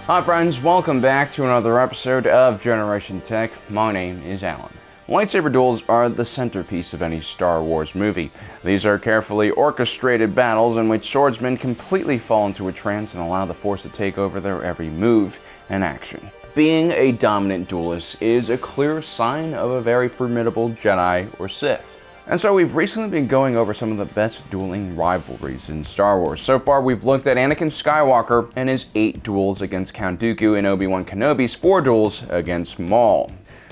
Hi friends, welcome back to another episode of Generation Tech. My name is Alan. Lightsaber duels are the centerpiece of any Star Wars movie. These are carefully orchestrated battles in which swordsmen completely fall into a trance and allow the Force to take over their every move and action. Being a dominant duelist is a clear sign of a very formidable Jedi or Sith. And so we've recently been going over some of the best dueling rivalries in Star Wars. So far we've looked at Anakin Skywalker and his 8 duels against Count Dooku and Obi Wan Kenobi's 4 duels against Maul.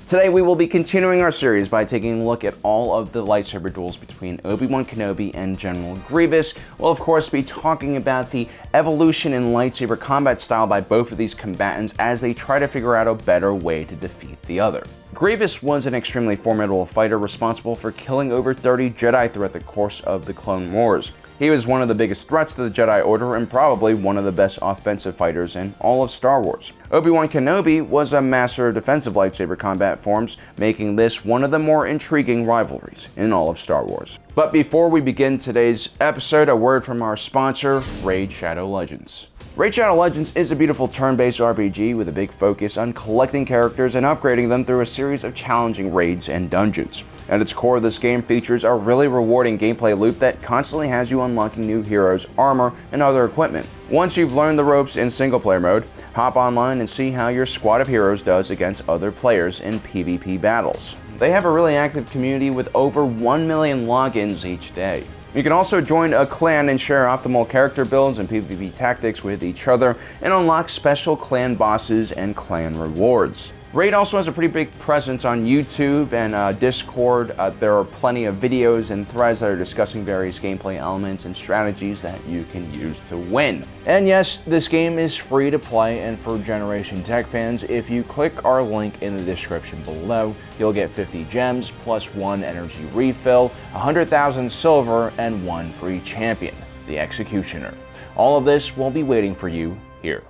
Today we will be continuing our series by taking a look at all of the lightsaber duels between Obi Wan Kenobi and General Grievous. We'll of course be talking about the evolution in lightsaber combat style by both of these combatants as they try to figure out a better way to defeat the other. Grievous was an extremely formidable fighter responsible for killing over 30 Jedi throughout the course of the Clone Wars. He was one of the biggest threats to the Jedi Order and probably one of the best offensive fighters in all of Star Wars. Obi Wan Kenobi was a master of defensive lightsaber combat forms, making this one of the more intriguing rivalries in all of Star Wars. But before we begin today's episode, a word from our sponsor, Raid Shadow Legends. Raid Shadow Legends is a beautiful turn-based RPG with a big focus on collecting characters and upgrading them through a series of challenging raids and dungeons. At its core, this game features a really rewarding gameplay loop that constantly has you unlocking new heroes, armor, and other equipment. Once you've learned the ropes in single-player mode, hop online and see how your squad of heroes does against other players in PvP battles. They have a really active community with over 1 million logins each day. You can also join a clan and share optimal character builds and PvP tactics with each other and unlock special clan bosses and clan rewards. Raid also has a pretty big presence on YouTube and Discord. There are plenty of videos and threads that are discussing various gameplay elements and strategies that you can use to win. And yes, this game is free to play, and for Generation Tech fans, if you click our link in the description below, you'll get 50 gems plus 1 energy refill, 100,000 silver, and 1 free champion, the Executioner. All of this will be waiting for you here.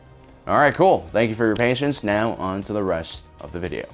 Alright, cool. Thank you for your patience. Now on to the rest of the video.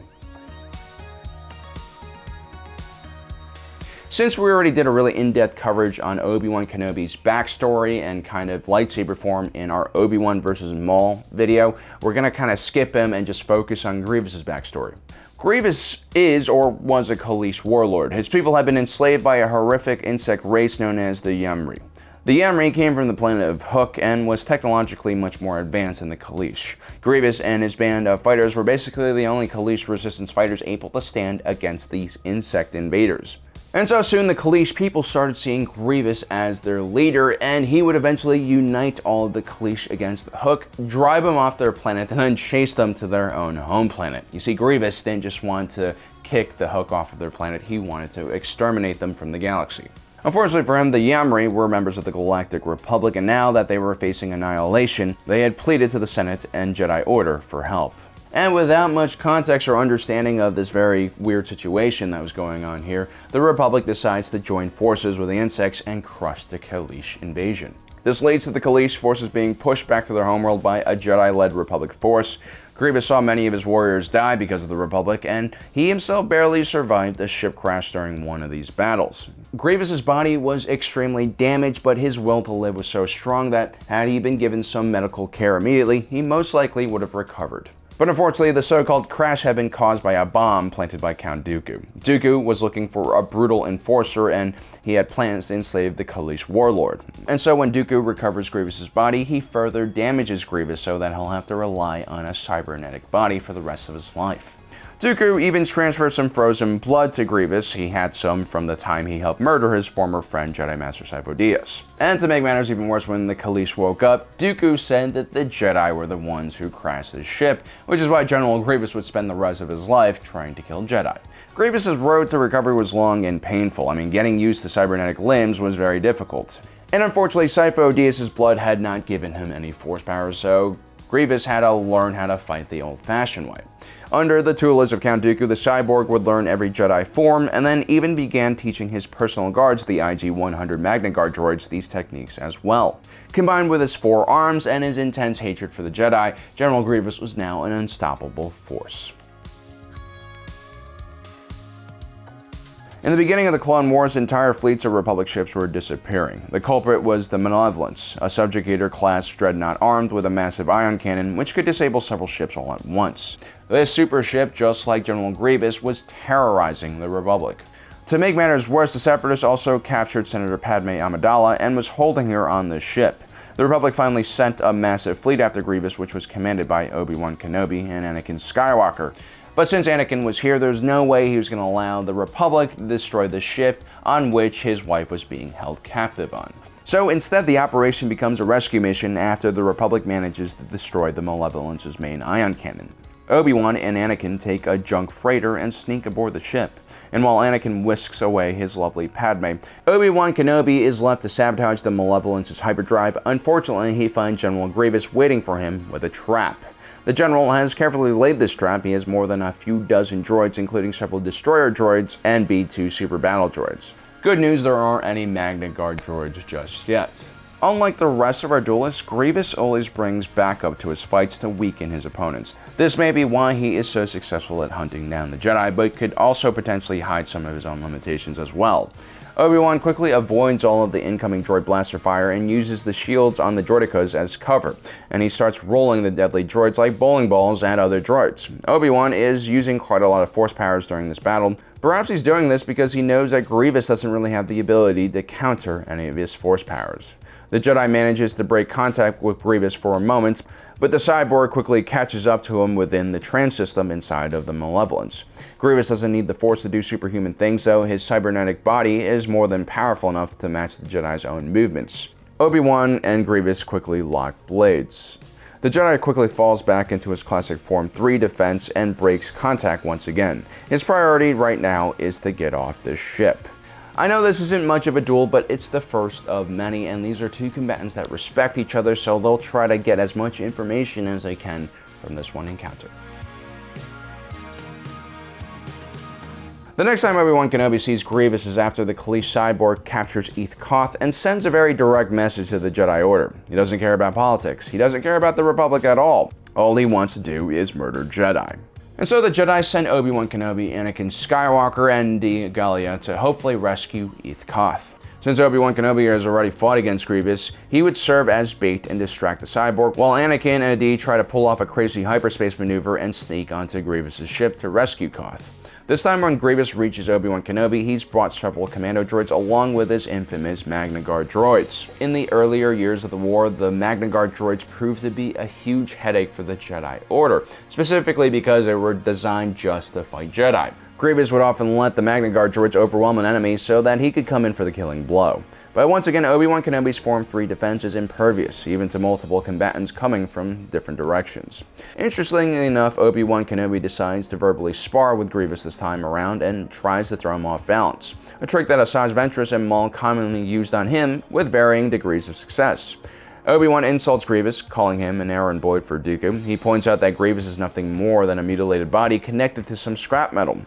Since we already did a really in-depth coverage on Obi Wan Kenobi's backstory and kind of lightsaber form in our Obi Wan vs. Maul video, we're going to kind of skip him and just focus on Grievous's backstory. Grievous is or was a Kaleesh warlord. His people had been enslaved by a horrific insect race known as the Yamri. The Yamri came from the planet of Hook and was technologically much more advanced than the Kaleesh. Grievous and his band of fighters were basically the only Kaleesh resistance fighters able to stand against these insect invaders. And so soon the Kaleesh people started seeing Grievous as their leader, and he would eventually unite all of the Kaleesh against Hook, drive them off their planet, and then chase them to their own home planet. You see, Grievous didn't just want to kick the Hook off of their planet, he wanted to exterminate them from the galaxy. Unfortunately for him, the Yamri were members of the Galactic Republic, and now that they were facing annihilation, they had pleaded to the Senate and Jedi Order for help. And without much context or understanding of this very weird situation that was going on here, the Republic decides to join forces with the insects and crush the Kaleesh invasion. This leads to the Kaleesh forces being pushed back to their homeworld by a Jedi-led Republic force. Grievous saw many of his warriors die because of the Republic, and he himself barely survived a ship crash during one of these battles. Grievous's body was extremely damaged, but his will to live was so strong that had he been given some medical care immediately, he most likely would have recovered. But unfortunately, the so-called crash had been caused by a bomb planted by Count Dooku. Dooku was looking for a brutal enforcer, and he had plans to enslave the Kaleesh warlord. And so when Dooku recovers Grievous's body, he further damages Grievous so that he'll have to rely on a cybernetic body for the rest of his life. Dooku even transferred some frozen blood to Grievous. He had some from the time he helped murder his former friend Jedi Master Sifo Dyas. And to make matters even worse, when the Kaleesh woke up, Dooku said that the Jedi were the ones who crashed his ship, which is why General Grievous would spend the rest of his life trying to kill Jedi. Grievous's road to recovery was long and painful. Getting used to cybernetic limbs was very difficult. And unfortunately, Sifo Dyas' blood had not given him any force power, so Grievous had to learn how to fight the old-fashioned way. Under the tutelage of Count Dooku, the cyborg would learn every Jedi form, and then even began teaching his personal guards, the IG-100 Magna Guard droids, these techniques as well. Combined with his 4 arms and his intense hatred for the Jedi, General Grievous was now an unstoppable force. In the beginning of the Clone Wars, entire fleets of Republic ships were disappearing. The culprit was the Malevolence, a subjugator-class dreadnought armed with a massive ion cannon which could disable several ships all at once. This super ship, just like General Grievous, was terrorizing the Republic. To make matters worse, the Separatists also captured Senator Padme Amidala and was holding her on the ship. The Republic finally sent a massive fleet after Grievous, which was commanded by Obi Wan Kenobi and Anakin Skywalker. But since Anakin was here, there's no way he was going to allow the Republic to destroy the ship on which his wife was being held captive on. So instead, the operation becomes a rescue mission after the Republic manages to destroy the Malevolence's main ion cannon. Obi-Wan and Anakin take a junk freighter and sneak aboard the ship. And while Anakin whisks away his lovely Padme, Obi-Wan Kenobi is left to sabotage the Malevolence's hyperdrive. Unfortunately, he finds General Grievous waiting for him with a trap. The General has carefully laid this trap. He has more than a few dozen droids, including several destroyer droids and B-2 super battle droids. Good news, there aren't any Magna Guard droids just yet. Unlike the rest of our duelists, Grievous always brings backup to his fights to weaken his opponents. This may be why he is so successful at hunting down the Jedi, but could also potentially hide some of his own limitations as well. Obi-Wan quickly avoids all of the incoming droid blaster fire and uses the shields on the droidicas as cover, and he starts rolling the deadly droids like bowling balls at other droids. Obi-Wan is using quite a lot of force powers during this battle. Perhaps he's doing this because he knows that Grievous doesn't really have the ability to counter any of his force powers. The Jedi manages to break contact with Grievous for a moment, but the cyborg quickly catches up to him within the trans system inside of the Malevolence. Grievous doesn't need the Force to do superhuman things, though. His cybernetic body is more than powerful enough to match the Jedi's own movements. Obi-Wan and Grievous quickly lock blades. The Jedi quickly falls back into his classic Form 3 defense and breaks contact once again. His priority right now is to get off the ship. I know this isn't much of a duel, but it's the first of many, and these are two combatants that respect each other, so they'll try to get as much information as they can from this one encounter. The next time Obi-Wan Kenobi sees Grievous is after the Kalish cyborg captures Eth Koth and sends a very direct message to the Jedi Order. He doesn't care about politics. He doesn't care about the Republic at all. All he wants to do is murder Jedi. And so the Jedi send Obi-Wan Kenobi, Anakin Skywalker, and Di Gallia to hopefully rescue Eth Koth. Since Obi-Wan Kenobi has already fought against Grievous, he would serve as bait and distract the cyborg, while Anakin and Adi try to pull off a crazy hyperspace maneuver and sneak onto Grievous' ship to rescue Koth. This time when Grievous reaches Obi-Wan Kenobi, he's brought several commando droids along with his infamous Magna Guard droids. In the earlier years of the war, the Magna Guard droids proved to be a huge headache for the Jedi Order, specifically because they were designed just to fight Jedi. Grievous would often let the Magna Guard droids overwhelm an enemy so that he could come in for the killing blow. But once again, Obi-Wan Kenobi's Form 3 defense is impervious, even to multiple combatants coming from different directions. Interestingly enough, Obi-Wan Kenobi decides to verbally spar with Grievous this time around and tries to throw him off balance, a trick that Asajj Ventress and Maul commonly used on him with varying degrees of success. Obi-Wan insults Grievous, calling him an errand boy for Dooku. He points out that Grievous is nothing more than a mutilated body connected to some scrap metal.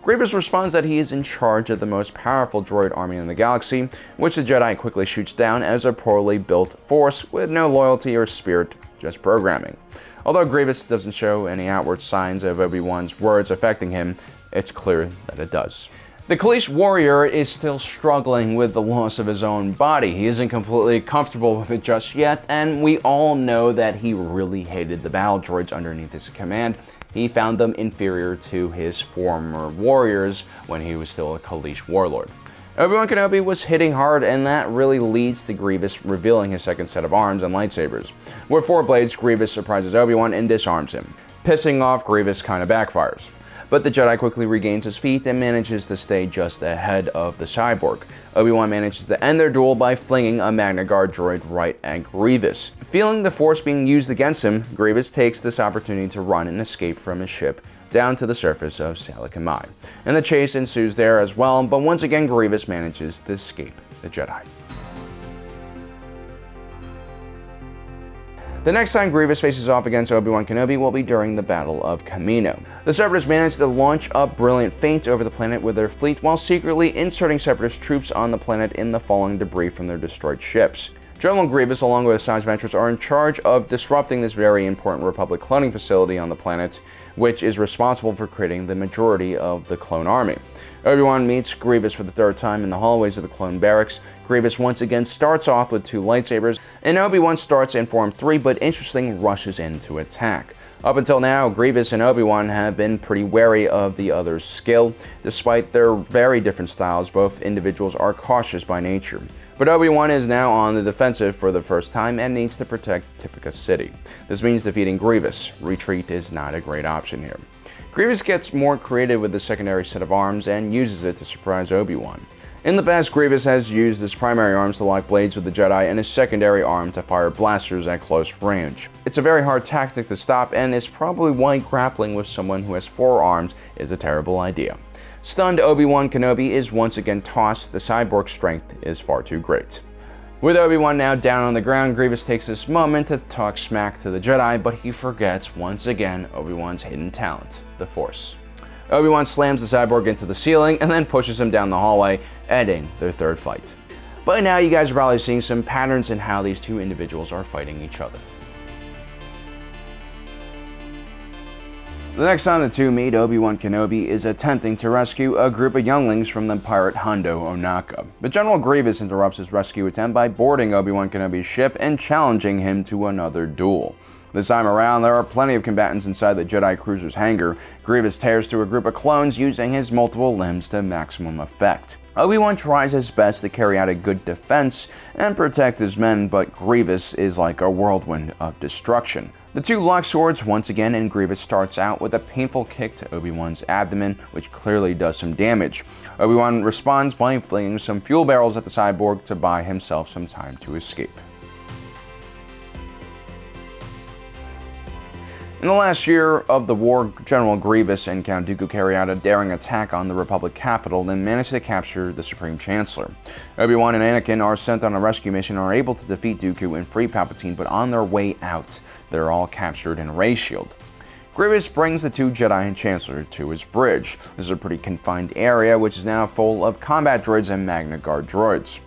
Grievous responds that he is in charge of the most powerful droid army in the galaxy, which the Jedi quickly shoots down as a poorly built force with no loyalty or spirit, just programming. Although Grievous doesn't show any outward signs of Obi-Wan's words affecting him, it's clear that it does. The Kalish warrior is still struggling with the loss of his own body. He isn't completely comfortable with it just yet, and we all know that he really hated the battle droids underneath his command. He found them inferior to his former warriors when he was still a Kalish warlord. Obi-Wan Kenobi was hitting hard, and that really leads to Grievous revealing his second set of arms and lightsabers. With 4 blades, Grievous surprises Obi-Wan and disarms him. Pissing off Grievous kinda backfires. But the Jedi quickly regains his feet and manages to stay just ahead of the cyborg. Obi-Wan manages to end their duel by flinging a Magna Guard droid right at Grievous. Feeling the Force being used against him, Grievous takes this opportunity to run and escape from his ship down to the surface of SALECUMAL. And the chase ensues there as well, but once again Grievous manages to escape the Jedi. The next time Grievous faces off against Obi-Wan Kenobi will be during the Battle of KAMINO. The Separatists managed to launch a brilliant feint over the planet with their fleet while secretly inserting Separatist troops on the planet in the falling debris from their destroyed ships. General Grievous, along with Asajj Ventress, are in charge of disrupting this very important Republic cloning facility on the planet, which is responsible for creating the majority of the clone army. Obi-Wan meets Grievous for the third time in the hallways of the clone barracks. Grievous once again starts off with 2 lightsabers, and Obi-Wan starts in Form 3, but interestingly rushes in to attack. Up until now, Grievous and Obi-Wan have been pretty wary of the other's skill. Despite their very different styles, both individuals are cautious by nature. But Obi-Wan is now on the defensive for the first time and needs to protect Tipica City. This means defeating Grievous. Retreat is not a great option here. Grievous gets more creative with the secondary set of arms and uses it to surprise Obi-Wan. In the past, Grievous has used his primary arms to lock blades with the Jedi and his secondary arm to fire blasters at close range. It's a very hard tactic to stop, and is probably why grappling with someone who has 4 arms is a terrible idea. Stunned Obi Wan Kenobi is once again tossed. The cyborg's strength is far too great. With Obi-Wan now down on the ground, Grievous takes this moment to talk smack to the Jedi, but he forgets once again Obi-Wan's hidden talent, the Force. Obi-Wan slams the cyborg into the ceiling and then pushes him down the hallway, ending their third fight. By now, you guys are probably seeing some patterns in how these 2 individuals are fighting each other. The next time the 2 meet, Obi Wan Kenobi is attempting to rescue a group of younglings from the pirate Hondo Ohnaka. But General Grievous interrupts his rescue attempt by boarding Obi Wan Kenobi's ship and challenging him to another duel. This time around, there are plenty of combatants inside the Jedi cruiser's hangar. Grievous tears through a group of clones using his multiple limbs to maximum effect. Obi-Wan tries his best to carry out a good defense and protect his men, but Grievous is like a whirlwind of destruction. The 2 lock swords once again, and Grievous starts out with a painful kick to Obi-Wan's abdomen, which clearly does some damage. Obi-Wan responds by flinging some fuel barrels at the cyborg to buy himself some time to escape. In the last year of the war, General Grievous and Count Dooku carry out a daring attack on the Republic capital and manage to capture the Supreme Chancellor. Obi-Wan and Anakin are sent on a rescue mission and are able to defeat Dooku and free Palpatine, but on their way out, they're all captured in a ray shield. Grievous brings the 2 Jedi and Chancellor to his bridge. This is a pretty confined area, which is now full of combat droids and Magna Guard droids.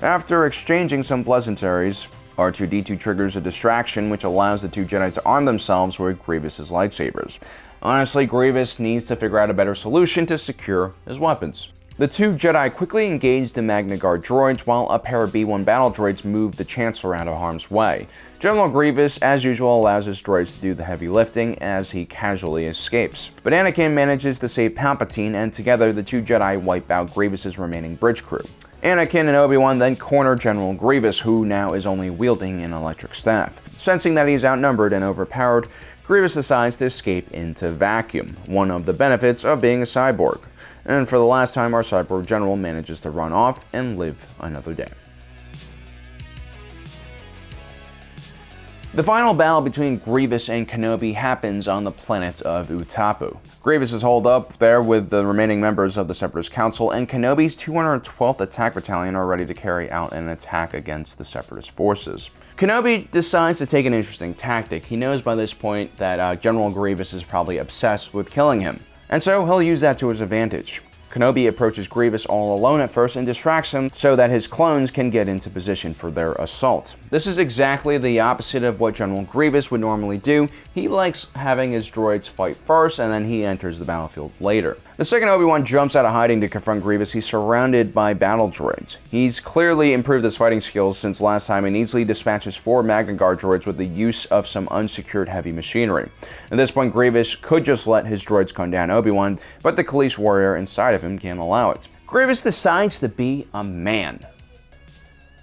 After exchanging some pleasantries, R2-D2 triggers a distraction which allows the 2 Jedi to arm themselves with Grievous's lightsabers. Honestly, Grievous needs to figure out a better solution to secure his weapons. The 2 Jedi quickly engage the Magna Guard droids while a pair of B-1 battle droids move the Chancellor out of harm's way. General Grievous, as usual, allows his droids to do the heavy lifting as he casually escapes. But Anakin manages to save Palpatine, and together the 2 Jedi wipe out Grievous's remaining bridge crew. Anakin and Obi-Wan then corner General Grievous, who now is only wielding an electric staff. Sensing that he's outnumbered and overpowered, Grievous decides to escape into vacuum, one of the benefits of being a cyborg. And for the last time, our cyborg general manages to run off and live another day. The final battle between Grievous and Kenobi happens on the planet of UTAPAU. Grievous is holed up there with the remaining members of the Separatist Council, and Kenobi's 212th Attack Battalion are ready to carry out an attack against the Separatist forces. Kenobi decides to take an interesting tactic. He knows by this point that General Grievous is probably obsessed with killing him, and so he'll use that to his advantage. Kenobi approaches Grievous all alone at first and distracts him so that his clones can get into position for their assault. This is exactly the opposite of what General Grievous would normally do. He likes having his droids fight first and then he enters the battlefield later. The second Obi-Wan jumps out of hiding to confront Grievous, he's surrounded by battle droids. He's clearly improved his fighting skills since last time and easily dispatches 4 Magna Guard droids with the use of some unsecured heavy machinery. At this point, Grievous could just let his droids gun down Obi-Wan, but the Kalish warrior inside of him can't allow it. Grievous decides to be a man.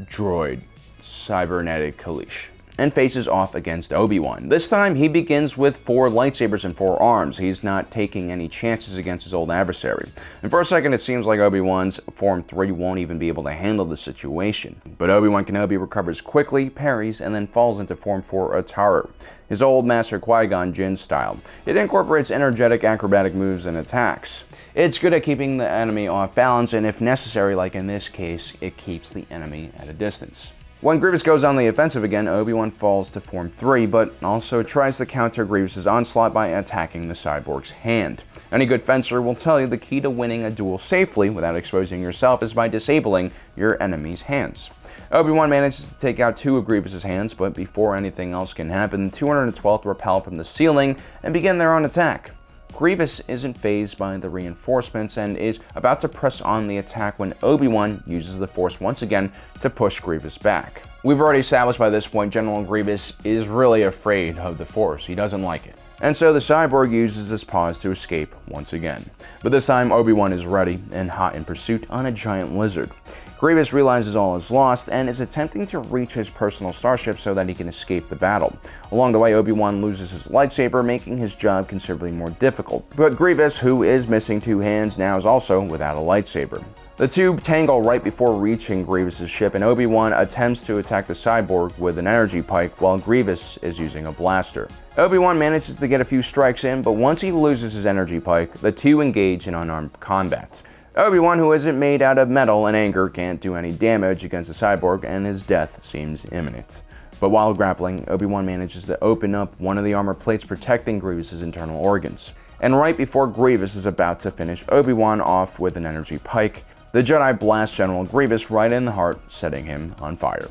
Droid. Cybernetic Kalish. And faces off against Obi-Wan. This time, he begins with 4 lightsabers and 4 arms. He's not taking any chances against his old adversary. And for a second, it seems like Obi-Wan's Form 3 won't even be able to handle the situation. But Obi-Wan Kenobi recovers quickly, parries, and then falls into Form 4 Ataru, his old Master Qui-Gon Jinn style. It incorporates energetic acrobatic moves and attacks. It's good at keeping the enemy off balance, and if necessary, like in this case, it keeps the enemy at a distance. When Grievous goes on the offensive again, Obi-Wan falls to Form 3, but also tries to counter Grievous' onslaught by attacking the cyborg's hand. Any good fencer will tell you the key to winning a duel safely without exposing yourself is by disabling your enemy's hands. Obi-Wan manages to take out 2 of Grievous's hands, but before anything else can happen, the 212th repel from the ceiling and begin their own attack. Grievous isn't fazed by the reinforcements and is about to press on the attack when Obi-Wan uses the Force once again to push Grievous back. We've already established by this point General Grievous is really afraid of the Force. He doesn't like it. And so the cyborg uses this pause to escape once again. But this time Obi-Wan is ready and hot in pursuit on a giant lizard. Grievous realizes all is lost and is attempting to reach his personal starship so that he can escape the battle. Along the way, Obi-Wan loses his lightsaber, making his job considerably more difficult. But Grievous, who is missing 2 hands, now is also without a lightsaber. The 2 tangle right before reaching Grievous's ship, and Obi-Wan attempts to attack the cyborg with an energy pike while Grievous is using a blaster. Obi-Wan manages to get a few strikes in, but once he loses his energy pike, the 2 engage in unarmed combat. Obi-Wan, who isn't made out of metal and anger, can't do any damage against the cyborg, and his death seems imminent. But while grappling, Obi-Wan manages to open up one of the armor plates protecting Grievous's internal organs. And right before Grievous is about to finish Obi-Wan off with an energy pike, the Jedi blasts General Grievous right in the heart, setting him on fire.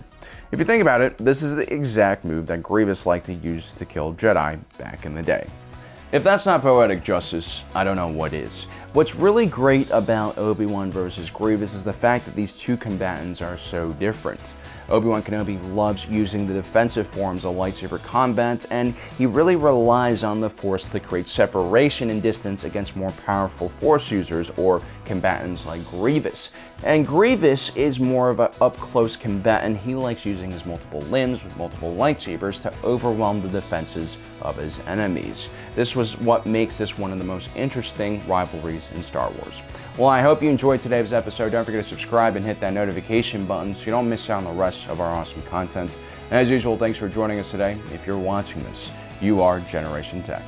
If you think about it, this is the exact move that Grievous liked to use to kill Jedi back in the day. If that's not poetic justice, I don't know what is. What's really great about Obi-Wan versus Grievous is the fact that these 2 combatants are so different. Obi Wan Kenobi loves using the defensive forms of lightsaber combat, and he really relies on the Force to create separation and distance against more powerful Force users or combatants like Grievous. And Grievous is more of an up-close combatant. He likes using his multiple limbs with multiple lightsabers to overwhelm the defenses of his enemies. This was what makes this one of the most interesting rivalries in Star Wars. Well, I hope you enjoyed today's episode. Don't forget to subscribe and hit that notification button so you don't miss out on the rest of our awesome content. And as usual, thanks for joining us today. If you're watching this, you are Generation Tech.